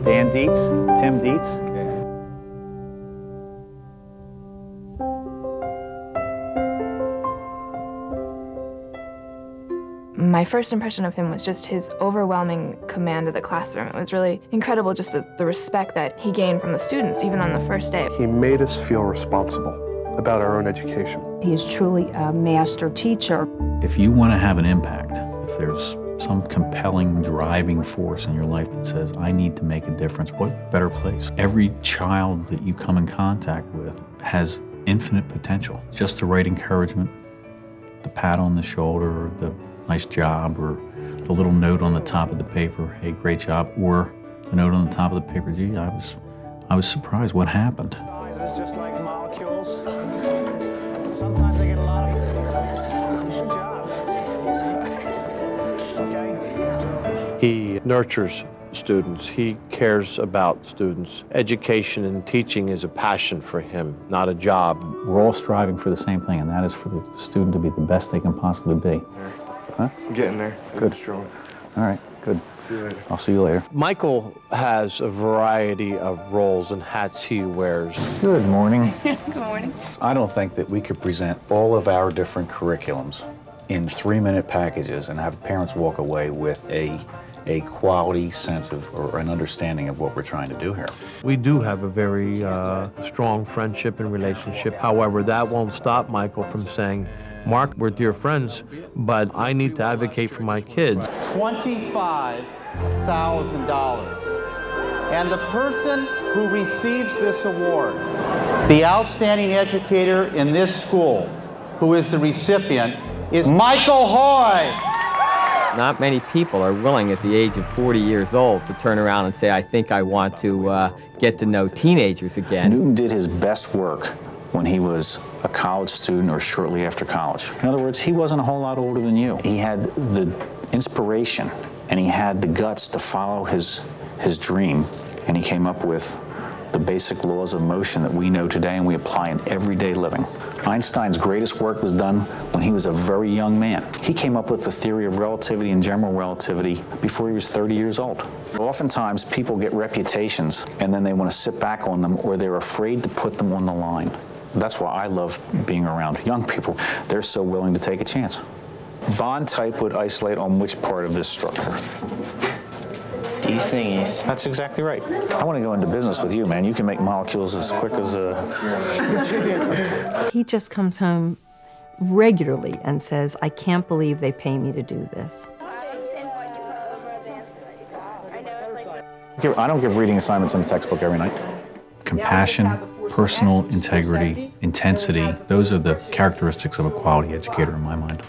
Dan Dietz, Tim Dietz. My first impression of him was just his overwhelming command of the classroom. It was really incredible, just the respect that he gained from the students, even on the first day. He made us feel responsible about our own education. He is truly a master teacher. If you want to have an impact, if there's some compelling driving force in your life that says, I need to make a difference, what better place? Every child that you come in contact with has infinite potential. Just the right encouragement, the pat on the shoulder, the nice job, or the little note on the top of the paper, hey, great job, or the note on the top of the paper, gee, I was surprised what happened. It's just like molecules. Sometimes I get a lot of good job. Okay? He nurtures students. He cares about students. Education and teaching is a passion for him, not a job. We're all striving for the same thing, and that is for the student to be the best they can possibly be. Huh? I'm getting there. Good. Strong. All right, good. See you later. I'll see you later. Michael has a variety of roles and hats he wears. Good morning. Good morning. I don't think that we could present all of our different curriculums in 3-minute packages and have parents walk away with a quality sense of, or an understanding of what we're trying to do here. We do have a very strong friendship and relationship. However, that won't stop Michael from saying, Mark, we're dear friends, but I need to advocate for my kids. $25,000. And the person who receives this award, the outstanding educator in this school, who is the recipient, is Michael Hoy. Not many people are willing at the age of 40 years old to turn around and say, I think I want to get to know teenagers again. Newton did his best work when he was a college student or shortly after college. In other words, he wasn't a whole lot older than you. He had the inspiration and he had the guts to follow his dream, and he came up with the basic laws of motion that we know today and we apply in everyday living. Einstein's greatest work was done when he was a very young man. He came up with the theory of relativity and general relativity before he was 30 years old. Oftentimes people get reputations and then they want to sit back on them, or they're afraid to put them on the line. That's why I love being around young people. They're so willing to take a chance. Bond type would isolate on which part of this structure? These thingies. That's exactly right. I want to go into business with you, man. You can make molecules as quick as He just comes home regularly and says, I can't believe they pay me to do this. I don't give reading assignments in the textbook every night. Compassion, personal integrity, intensity, those are the characteristics of a quality educator in my mind.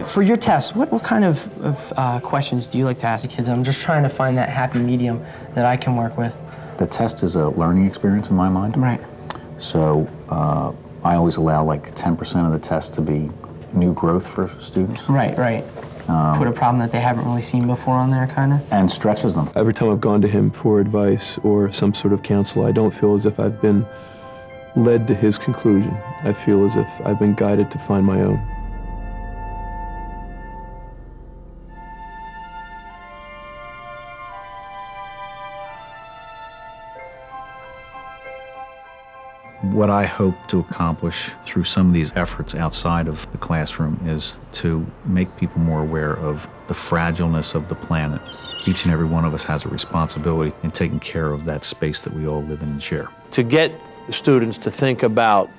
For your test, what kind of questions do you like to ask the kids? I'm just trying to find that happy medium that I can work with. The test is a learning experience in my mind. Right. So I always allow like 10% of the test to be new growth for students. Right, right. Put a problem that they haven't really seen before on there, kind of. And stretches them. Every time I've gone to him for advice or some sort of counsel, I don't feel as if I've been led to his conclusion. I feel as if I've been guided to find my own. What I hope to accomplish through some of these efforts outside of the classroom is to make people more aware of the fragileness of the planet. Each and every one of us has a responsibility in taking care of that space that we all live in and share. To get students to think about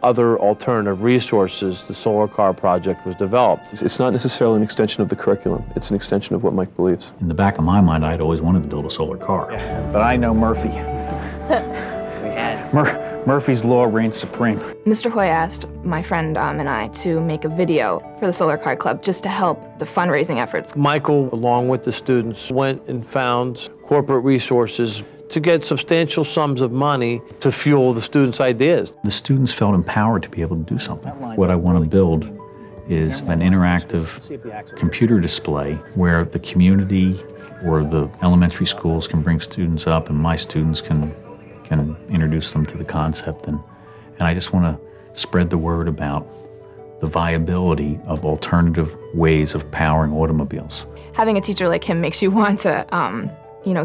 other alternative resources, the Solar Car Project was developed. It's not necessarily an extension of the curriculum. It's an extension of what Mike believes. In the back of my mind, I'd always wanted to build a solar car. Yeah. But I know Murphy. We had. Murphy's Law reigns supreme. Mr. Hoy asked my friend and I to make a video for the Solar Car Club just to help the fundraising efforts. Michael, along with the students, went and found corporate resources to get substantial sums of money to fuel the students' ideas. The students felt empowered to be able to do something. What I want to build is an interactive computer display where the community or the elementary schools can bring students up and my students can introduce them to the concept, and I just want to spread the word about the viability of alternative ways of powering automobiles. Having a teacher like him makes you want to,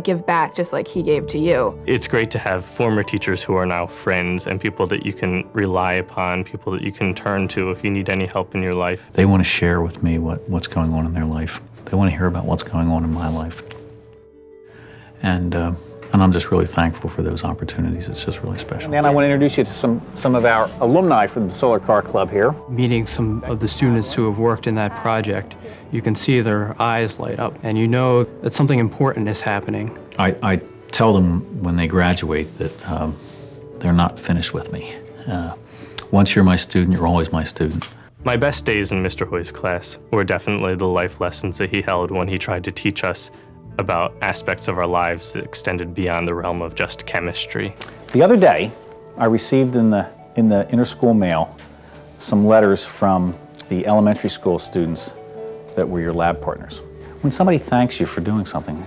give back just like he gave to you. It's great to have former teachers who are now friends and people that you can rely upon, people that you can turn to if you need any help in your life. They want to share with me what's going on in their life. They want to hear about what's going on in my life. And I'm just really thankful for those opportunities. It's just really special. And I want to introduce you to some of our alumni from the Solar Car Club here. Meeting some of the students who have worked in that project, you can see their eyes light up, and you know that something important is happening. I tell them when they graduate that they're not finished with me. Once you're my student, you're always my student. My best days in Mr. Hoy's class were definitely the life lessons that he held when he tried to teach us about aspects of our lives that extended beyond the realm of just chemistry. The other day, I received in the inter-school mail some letters from the elementary school students that were your lab partners. When somebody thanks you for doing something,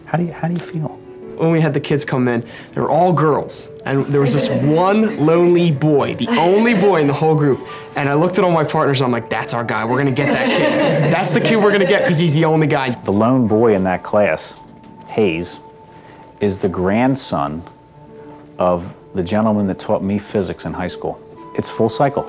how do you feel? When we had the kids come in, they were all girls, and there was this one lonely boy, the only boy in the whole group. And I looked at all my partners, and I'm like, that's our guy. We're gonna get that kid. That's the kid we're gonna get because he's the only guy. The lone boy in that class, Hayes, is the grandson of the gentleman that taught me physics in high school. It's full cycle.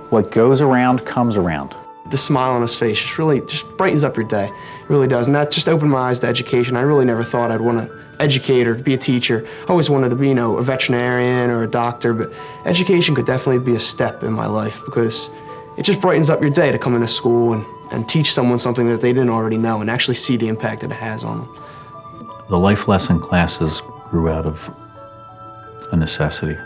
What goes around comes around. The smile on his face just brightens up your day. It really does, and that just opened my eyes to education. I really never thought I'd want to educate or be a teacher. I always wanted to be, a veterinarian or a doctor, but education could definitely be a step in my life because it just brightens up your day to come into school and teach someone something that they didn't already know and actually see the impact that it has on them. The life lesson classes grew out of a necessity.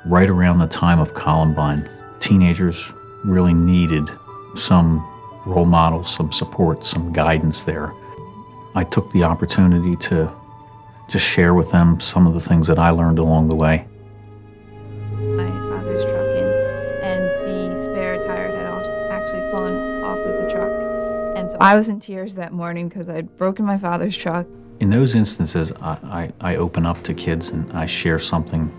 Right around the time of Columbine, teenagers really needed some role models, some support, some guidance there. I took the opportunity to just share with them some of the things that I learned along the way. My father's truck and the spare tire had actually fallen off of the truck. And so I was in tears that morning because I'd broken my father's truck. In those instances, I open up to kids and I share something,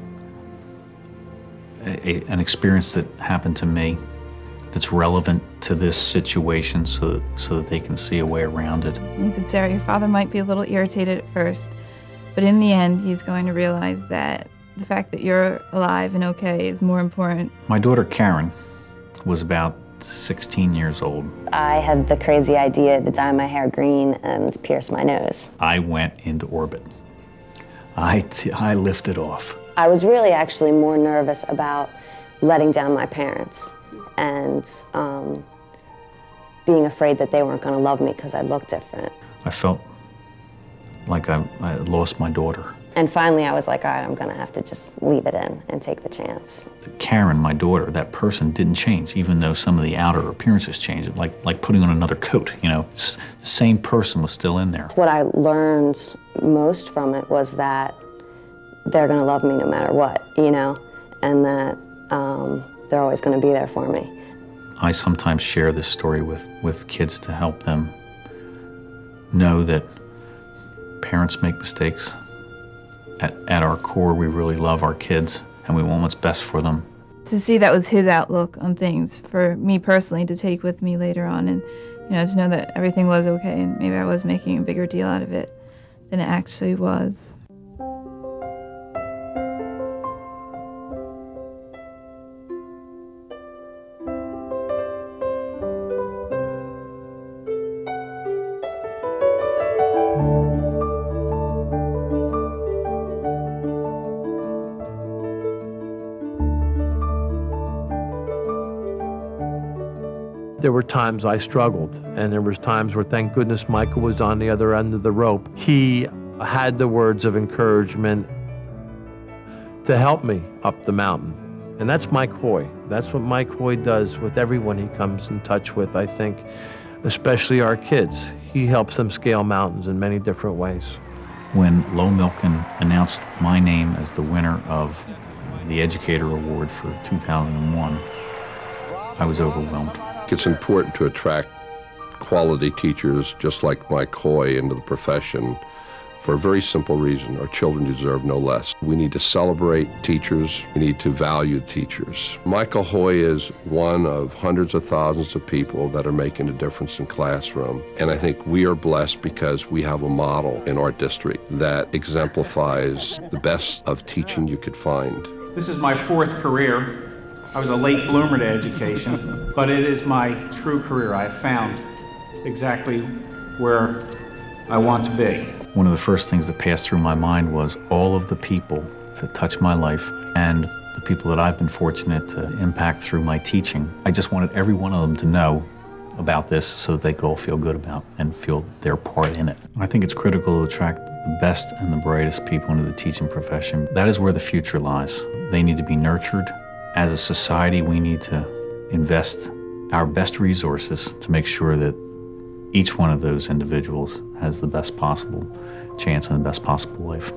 an experience that happened to me that's relevant to this situation so that they can see a way around it. He said, Sarah, your father might be a little irritated at first, but in the end, he's going to realize that the fact that you're alive and okay is more important. My daughter, Karen, was about 16 years old. I had the crazy idea to dye my hair green and pierce my nose. I went into orbit. I lifted off. I was really actually more nervous about letting down my parents and being afraid that they weren't going to love me because I looked different. I felt like I had lost my daughter. And finally I was like, all right, I'm going to have to just leave it in and take the chance. Karen, my daughter, that person didn't change, even though some of the outer appearances changed, like putting on another coat, It's, the same person was still in there. What I learned most from it was that they're going to love me no matter what, and that they're always going to be there for me. I sometimes share this story with kids to help them know that parents make mistakes. At our core, we really love our kids and we want what's best for them. To see that was his outlook on things for me personally to take with me later on and, to know that everything was okay and maybe I was making a bigger deal out of it than it actually was. There were times I struggled, and there was times where, thank goodness, Michael was on the other end of the rope. He had the words of encouragement to help me up the mountain. And that's Mike Hoy. That's what Mike Hoy does with everyone he comes in touch with, I think, especially our kids. He helps them scale mountains in many different ways. When Lowell Milken announced my name as the winner of the Educator Award for 2001, I was overwhelmed. It's important to attract quality teachers just like Mike Hoy into the profession for a very simple reason. Our children deserve no less. We need to celebrate teachers. We need to value teachers. Michael Hoy is one of hundreds of thousands of people that are making a difference in classroom. And I think we are blessed because we have a model in our district that exemplifies the best of teaching you could find. This is my 4th career. I was a late bloomer to education, but it is my true career. I have found exactly where I want to be. One of the first things that passed through my mind was all of the people that touched my life and the people that I've been fortunate to impact through my teaching. I just wanted every one of them to know about this so that they could all feel good about and feel their part in it. I think it's critical to attract the best and the brightest people into the teaching profession. That is where the future lies. They need to be nurtured. As a society, we need to invest our best resources to make sure that each one of those individuals has the best possible chance and the best possible life.